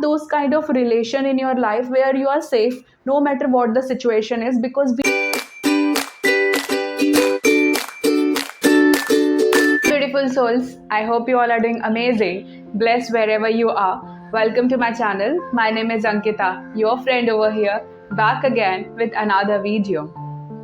those kind of relation in your life where you are safe no matter what the situation is, because beautiful souls, I hope you all are doing amazing, blessed wherever you are. Welcome to my channel. My name is Ankita, your friend over here, back again with another video.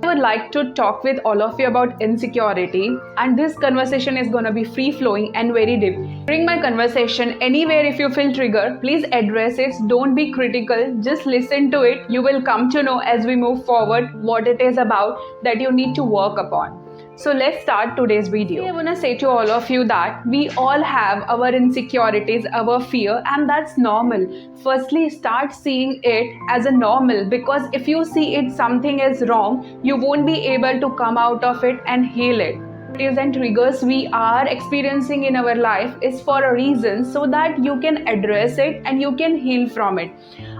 I would like to talk with all of you about insecurity, and this conversation is going to be free flowing and very deep. During my conversation, anywhere if you feel triggered, please address it. Don't be critical, just listen to it. You will come to know as we move forward what it is about that you need to work upon. So let's start today's video. I want to say to all of you that we all have our insecurities, our fear, and that's normal. Firstly, start seeing it as a normal, because if you see it something is wrong, you won't be able to come out of it and heal it. And triggers we are experiencing in our life is for a reason, so that you can address it and you can heal from it.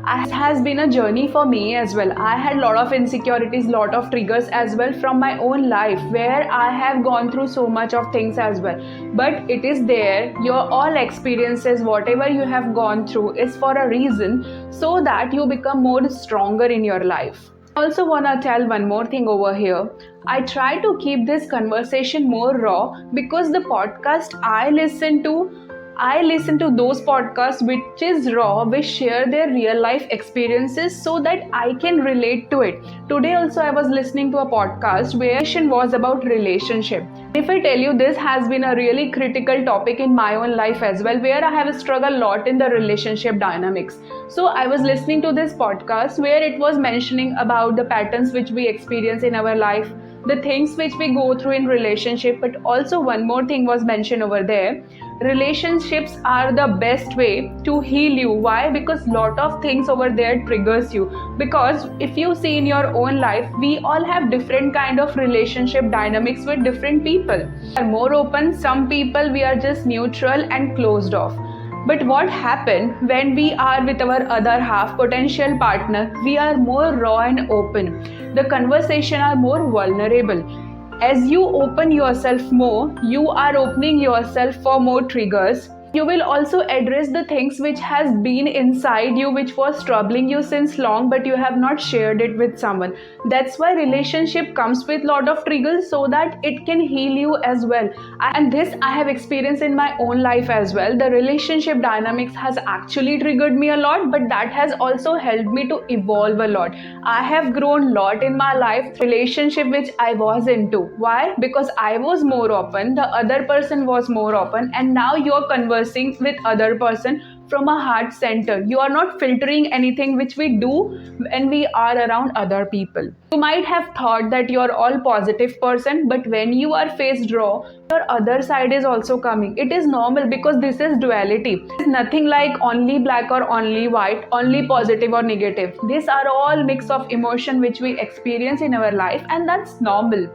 It has been a journey for me as well. I had a lot of insecurities, lot of triggers as well from my own life, where I have gone through so much of things as well. But it is there, your all experiences, whatever you have gone through is for a reason, so that you become more stronger in your life. I also want to tell one more thing over here. I try to keep this conversation more raw, because the podcast I listen to those podcasts which is raw, which share their real life experiences so that I can relate to it. Today also I was listening to a podcast where it was about relationship. If I tell you, this has been a really critical topic in my own life as well, where I have struggled a lot in the relationship dynamics. So I was listening to this podcast where it was mentioning about the patterns which we experience in our life, the things which we go through in relationship, but also one more thing was mentioned over there. Relationships are the best way to heal you. Why? Because lot of things over there triggers you. Because if you see in your own life, we all have different kind of relationship dynamics with different people. We are more open, some people we are just neutral and closed off. But what happens when we are with our other half, potential partner, we are more raw and open. The conversation are more vulnerable. As you open yourself more, you are opening yourself for more triggers. You will also address the things which has been inside you, which was troubling you since long, but you have not shared it with someone. That's why relationship comes with lot of triggers, so that it can heal you as well. And this I have experienced in my own life as well. The relationship dynamics has actually triggered me a lot, but that has also helped me to evolve a lot. I have grown a lot in my life. Relationship which I was into. Why? Because I was more open, the other person was more open, and now you're conversing with other person from a heart center. You are not filtering anything which we do when we are around other people. You might have thought that you're all positive person, but when you are faced raw, your other side is also coming. It is normal, because this is duality. It's nothing like only black or only white, only positive or negative. These are all mix of emotion which we experience in our life, and that's normal.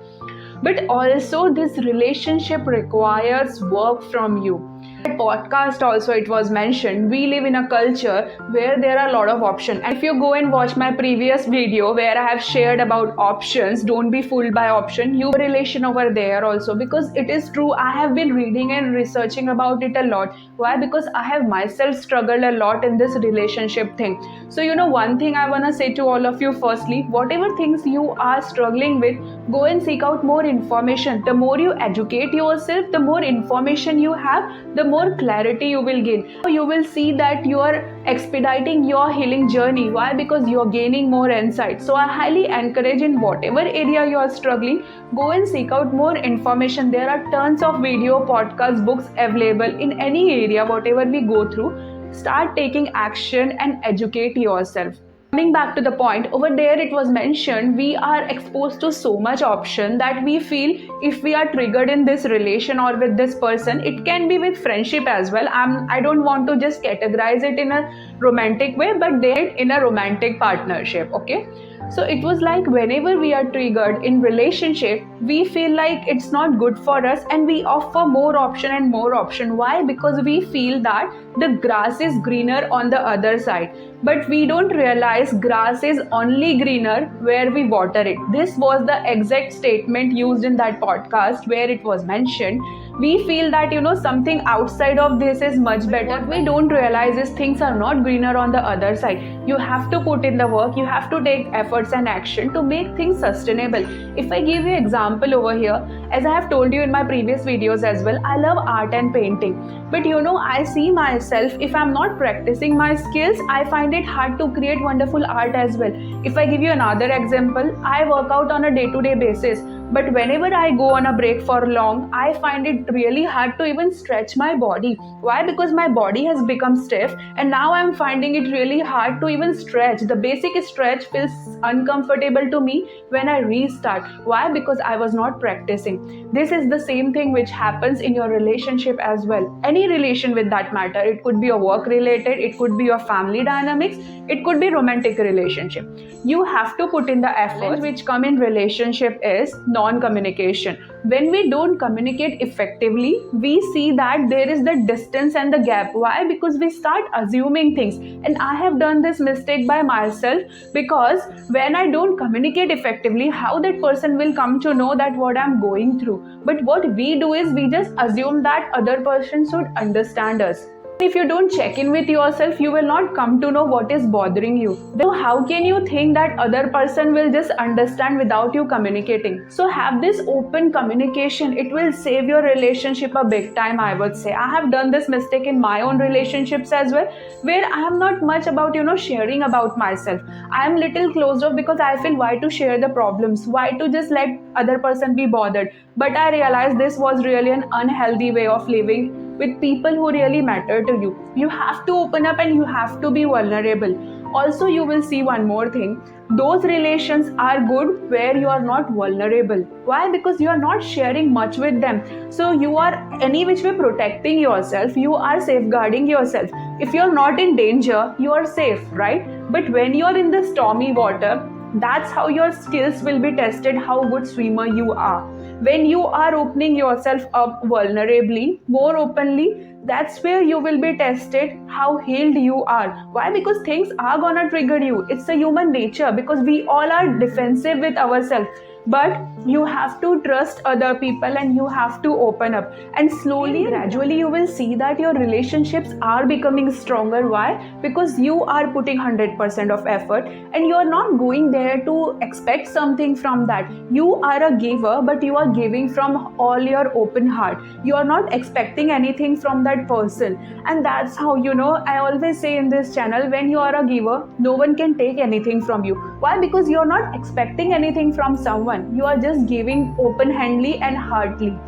But also this relationship requires work from you. Podcast also it was mentioned, we live in a culture where there are a lot of options. And if you go and watch my previous video where I have shared about options, don't be fooled by option, you relation over there also, because it is true. I have been reading and researching about it a lot. Why? Because I have myself struggled a lot in this relationship thing. So one thing I want to say to all of you, firstly, whatever things you are struggling with, go and seek out more information. The more you educate yourself, the more information you have, the more clarity you will gain. You will see that you are expediting your healing journey. Why? Because you are gaining more insight. So I highly encourage, in whatever area you are struggling, go and seek out more information. There are tons of video, podcasts, books available in any area, whatever we go through. Start taking action and educate yourself. Coming back to the point, over there it was mentioned, we are exposed to so much option that we feel if we are triggered in this relation or with this person, it can be with friendship as well. I don't want to just categorize it in a romantic way, but they in a romantic partnership, okay? So it was like whenever we are triggered in relationship, we feel like it's not good for us and we offer more option and more option. Why? Because we feel that the grass is greener on the other side. But we don't realize grass is only greener where we water it. This was the exact statement used in that podcast where it was mentioned. We feel that something outside of this is much better. What we don't realize is things are not greener on the other side. You have to put in the work, you have to take efforts and action to make things sustainable. If I give you example over here, as I have told you in my previous videos as well, I love art and painting, but I see myself, if I'm not practicing my skills, I find it hard to create wonderful art as well. If I give you another example, I work out on a day-to-day basis, but whenever I go on a break for long, I find it really hard to even stretch my body. Why? Because my body has become stiff, and now I'm finding it really hard to even stretch. The basic stretch feels uncomfortable to me when I restart. Why? Because I was not practicing. This is the same thing which happens in your relationship as well. Any relation with that matter. It could be a work related, it could be your family dynamics, it could be romantic relationship. You have to put in the effort which come in relationship is non-communication. When we don't communicate effectively, we see that there is the distance and the gap. Why? Because we start assuming things. And I have done this mistake by myself, because when I don't communicate effectively, how that person will come to know that what I'm going through? But what we do is we just assume that other person should understand us. If you don't check in with yourself, you will not come to know what is bothering you. So how can you think that other person will just understand without you communicating? So have this open communication. It will save your relationship a big time, I would say. I have done this mistake in my own relationships as well, where I am not much about sharing about myself. I am little closed off because I feel, why to share the problems? Why to just let other person be bothered? But I realized this was really an unhealthy way of living with people who really matter to you. You have to open up and you have to be vulnerable. Also, you will see one more thing. Those relations are good where you are not vulnerable. Why? Because you are not sharing much with them. So you are any which way protecting yourself. You are safeguarding yourself. If you're not in danger, you are safe, right? But when you're in the stormy water, that's how your skills will be tested, how good swimmer you are. When you are opening yourself up vulnerably, more openly, that's where you will be tested how healed you are. Why? Because things are gonna trigger you. It's a human nature, because we all are defensive with ourselves. But you have to trust other people and you have to open up. And slowly, gradually, you will see that your relationships are becoming stronger. Why? Because you are putting 100% of effort and you are not going there to expect something from that. You are a giver, but you are giving from all your open heart. You are not expecting anything from that person. And that's how, I always say in this channel, when you are a giver, no one can take anything from you. Why? Because you are not expecting anything from someone. You are just giving open-handedly and heartily.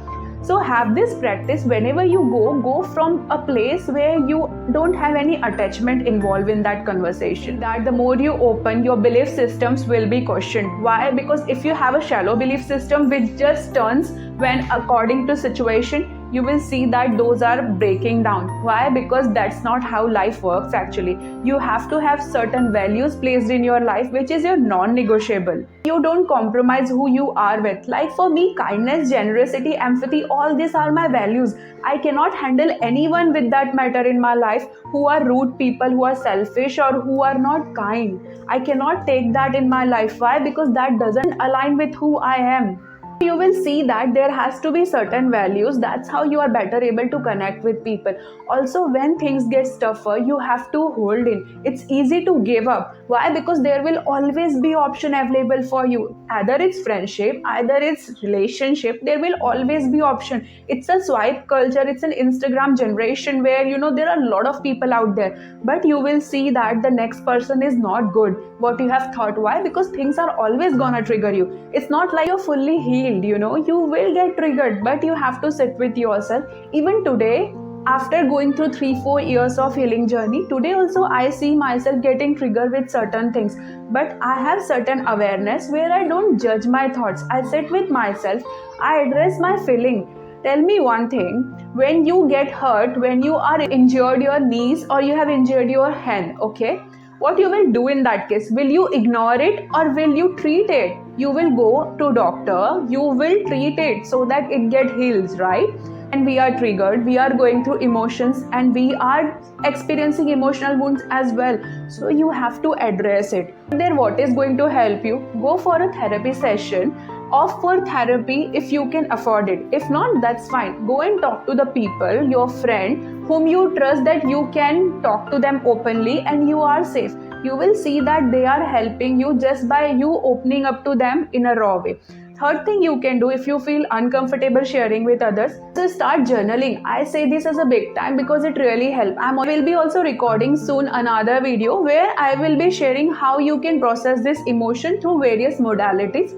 So have this practice. Whenever you go from a place where you don't have any attachment involved in that conversation. That the more you open, your belief systems will be questioned. Why? Because if you have a shallow belief system which just turns when according to situation, you will see that those are breaking down. Why? Because that's not how life works actually. You have to have certain values placed in your life which is your non-negotiable. You don't compromise who you are with. Like for me, kindness, generosity, empathy, all these are my values. I cannot handle anyone with that matter in my life who are rude people, who are selfish or who are not kind. I cannot take that in my life. Why? Because that doesn't align with who I am. You will see that there has to be certain values. That's how you are better able to connect with people. Also, when things get tougher, you have to hold in. It's easy to give up. Why? Because there will always be option available for you. Either it's friendship, either it's relationship, there will always be option. It's a swipe culture. It's an Instagram generation where, there are a lot of people out there. But you will see that the next person is not good. What you have thought. Why? Because things are always gonna trigger you. It's not like you're fully healed. You will get triggered, but you have to sit with yourself. Even today, after going through 3-4 years of healing journey, today also I see myself getting triggered with certain things, but I have certain awareness where I don't judge my thoughts. I sit with myself, I address my feeling. Tell me one thing, when you get hurt, when you are injured your knees or you have injured your hand, okay, what you will do in that case? Will you ignore it or will you treat it? You will go to doctor, you will treat it so that it get heals, right? And we are triggered, we are going through emotions and we are experiencing emotional wounds as well. So you have to address it. Then what is going to help you? Go for a therapy session. Opt for therapy if you can afford it. If not, that's fine. Go and talk to the people, your friend, whom you trust, that you can talk to them openly and you are safe. You will see that they are helping you just by you opening up to them in a raw way. Third thing you can do if you feel uncomfortable sharing with others, so start journaling. I say this as a big time because it really helps. I will be also recording soon another video where I will be sharing how you can process this emotion through various modalities.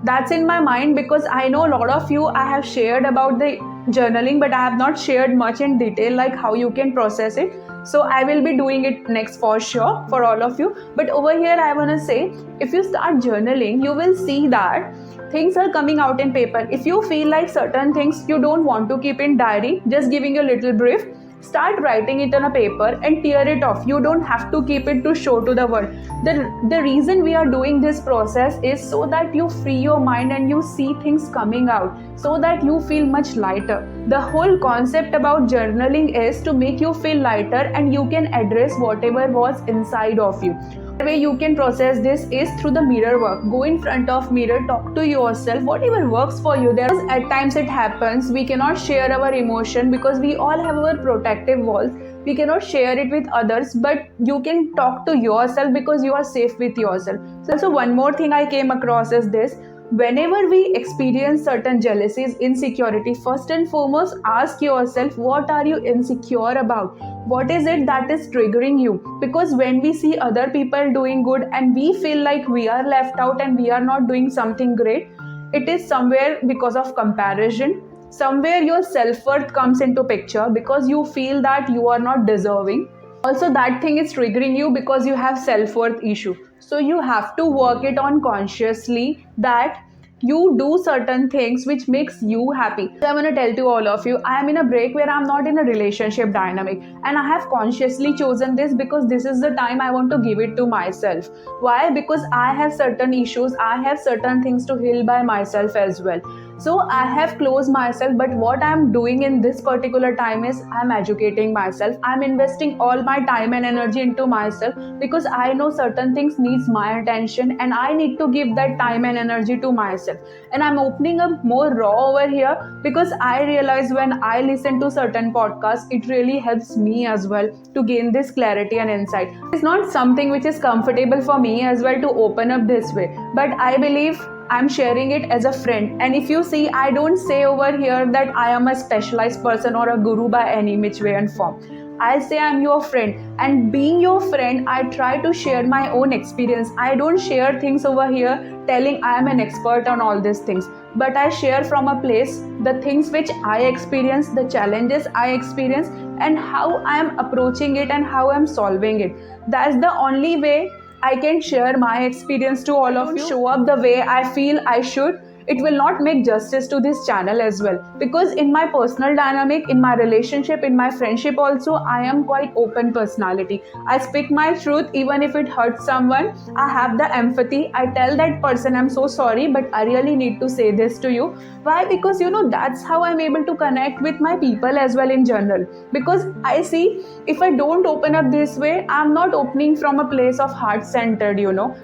That's in my mind because I know a lot of you I have shared about the journaling, but I have not shared much in detail like how you can process it. So I will be doing it next for sure for all of you. But over here I want to say, if you start journaling, you will see that things are coming out in paper. If you feel like certain things you don't want to keep in diary, just giving a little brief, start writing it on a paper and tear it off. You don't have to keep it to show to the world. The reason we are doing this process is so that you free your mind and you see things coming out, so that you feel much lighter. The whole concept about journaling is to make you feel lighter and you can address whatever was inside of you. The way you can process this is through the mirror work. Go in front of mirror, talk to yourself, whatever works for you. There's at times it happens we cannot share our emotion because we all have our protective walls. We cannot share it with others, but you can talk to yourself because you are safe with yourself. So one more thing I came across is this: whenever we experience certain jealousies, insecurity, first and foremost ask yourself, what are you insecure about? What is it that is triggering you? Because when we see other people doing good and we feel like we are left out and we are not doing something great, it is somewhere because of comparison. Somewhere your self-worth comes into picture because you feel that you are not deserving. Also, that thing is triggering you because you have self-worth issue. So you have to work it on consciously, that you do certain things which makes you happy. So I want to tell to all of you, I am in a break where I'm not in a relationship dynamic, and I have consciously chosen this because this is the time I want to give it to myself. Why? Because I have certain issues, I have certain things to heal by myself as well. So I have closed myself, but what I'm doing in this particular time is I'm educating myself. I'm investing all my time and energy into myself because I know certain things needs my attention and I need to give that time and energy to myself. And I'm opening up more raw over here because I realize when I listen to certain podcasts, it really helps me as well to gain this clarity and insight. It's not something which is comfortable for me as well to open up this way, but I believe I'm sharing it as a friend. And if you see, I don't say over here that I am a specialized person or a guru by any which way and form. I say I'm your friend, and being your friend, I try to share my own experience. I don't share things over here telling I am an expert on all these things, but I share from a place the things which I experience, the challenges I experience, and how I am approaching it and how I am solving it. That's the only way I can share my experience to all of you. Show up the way I feel I should. It will not make justice to this channel as well, because in my personal dynamic, in my relationship, in my friendship also, I am quite open personality. I speak my truth even if it hurts someone. I have the empathy. I tell that person, I'm so sorry, but I really need to say this to you. Why? Because that's how I'm able to connect with my people as well in general. Because I see, if I don't open up this way, I'm not opening from a place of heart-centered,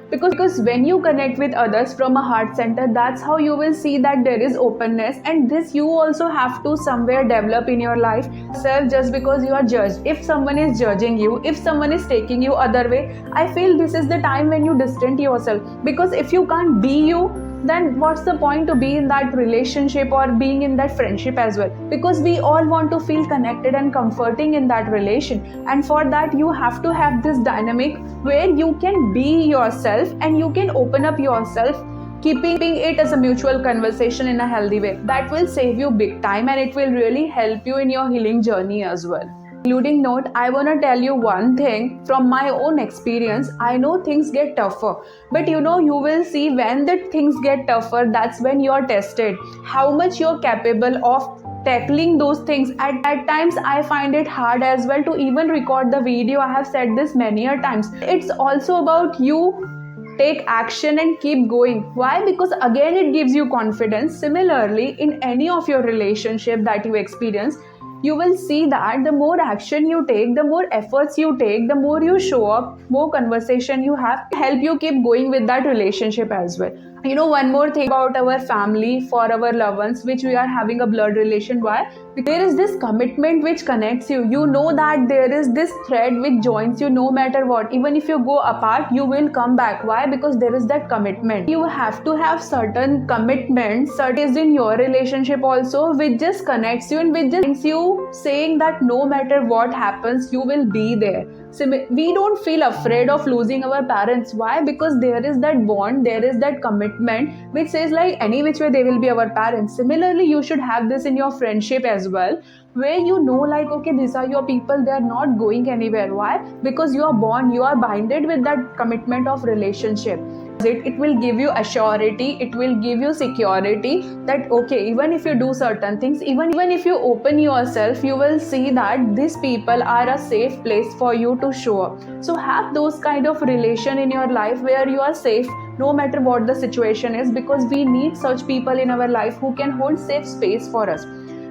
because when you connect with others from a heart-centered, that's how you will see that there is openness, and this you also have to somewhere develop in your life self. Just because you are judged, if someone is judging you, if someone is taking you other way, I feel this is the time when you distance yourself, because if you can't be you, then what's the point to be in that relationship or being in that friendship as well? Because we all want to feel connected and comforting in that relation, and for that you have to have this dynamic where you can be yourself and you can open up yourself, keeping it as a mutual conversation in a healthy way. That will save you big time, and it will really help you in your healing journey as well. Concluding note, I want to tell you one thing from my own experience. I know things get tougher, but you will see when the things get tougher, that's when you're tested, how much you're capable of tackling those things. At times I find it hard as well to even record the video. I have said this many a times. It's also about you take action and keep going. Why? Because again, it gives you confidence. Similarly, in any of your relationship that you experience, you will see that the more action you take, the more efforts you take, the more you show up, more conversation you have, help you keep going with that relationship as well. One more thing about our family, for our loved ones, which we are having a blood relation. Why? There is this commitment which connects you. You know that there is this thread which joins you no matter what. Even if you go apart, you will come back. Why? Because there is that commitment. You have to have certain commitments, certain is in your relationship also, which just connects you and which just makes you saying that no matter what happens, you will be there. So we don't feel afraid of losing our parents. Why? Because there is that bond, there is that commitment which says like any which way they will be our parents. Similarly, you should have this in your friendship as well, where you know like okay, these are your people, they are not going anywhere. Why? Because you are born, you are binded with that commitment of relationship. It will give you assurity, it will give you security that okay, even if you do certain things, even if you open yourself, you will see that these people are a safe place for you to show up. So have those kind of relation in your life where you are safe no matter what the situation is, because we need such people in our life who can hold safe space for us,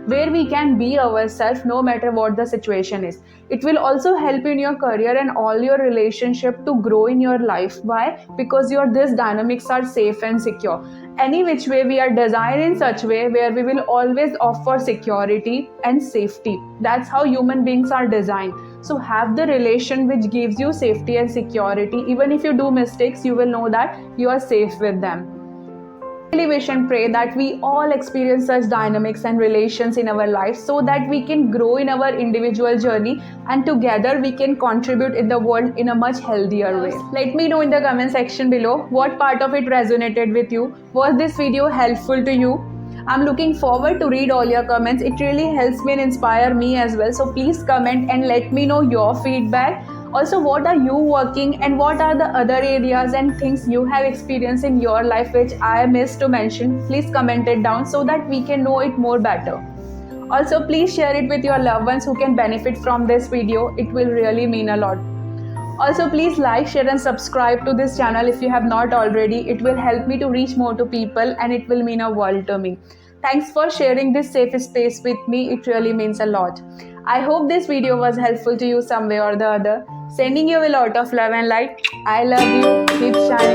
where we can be ourselves no matter what the situation is. It will also help in your career and all your relationship to grow in your life. Why? Because your these dynamics are safe and secure. Any which way we are designed in such way where we will always offer security and safety. That's how human beings are designed. So have the relation which gives you safety and security. Even if you do mistakes, you will know that you are safe with them. Really wish and pray that we all experience such dynamics and relations in our life, so that we can grow in our individual journey and together we can contribute in the world in a much healthier way. Let me know in the comment section below what part of it resonated with you. Was this video helpful to you? I'm looking forward to read all your comments. It really helps me and inspire me as well. So please comment and let me know your feedback. Also, what are you working and what are the other areas and things you have experienced in your life which I missed to mention? Please comment it down so that we can know it more better. Also, please share it with your loved ones who can benefit from this video. It will really mean a lot. Also, please like, share and subscribe to this channel if you have not already. It will help me to reach more to people and it will mean a world to me. Thanks for sharing this safe space with me. It really means a lot. I hope this video was helpful to you some way or the other. Sending you a lot of love and light. I love you. Keep shining.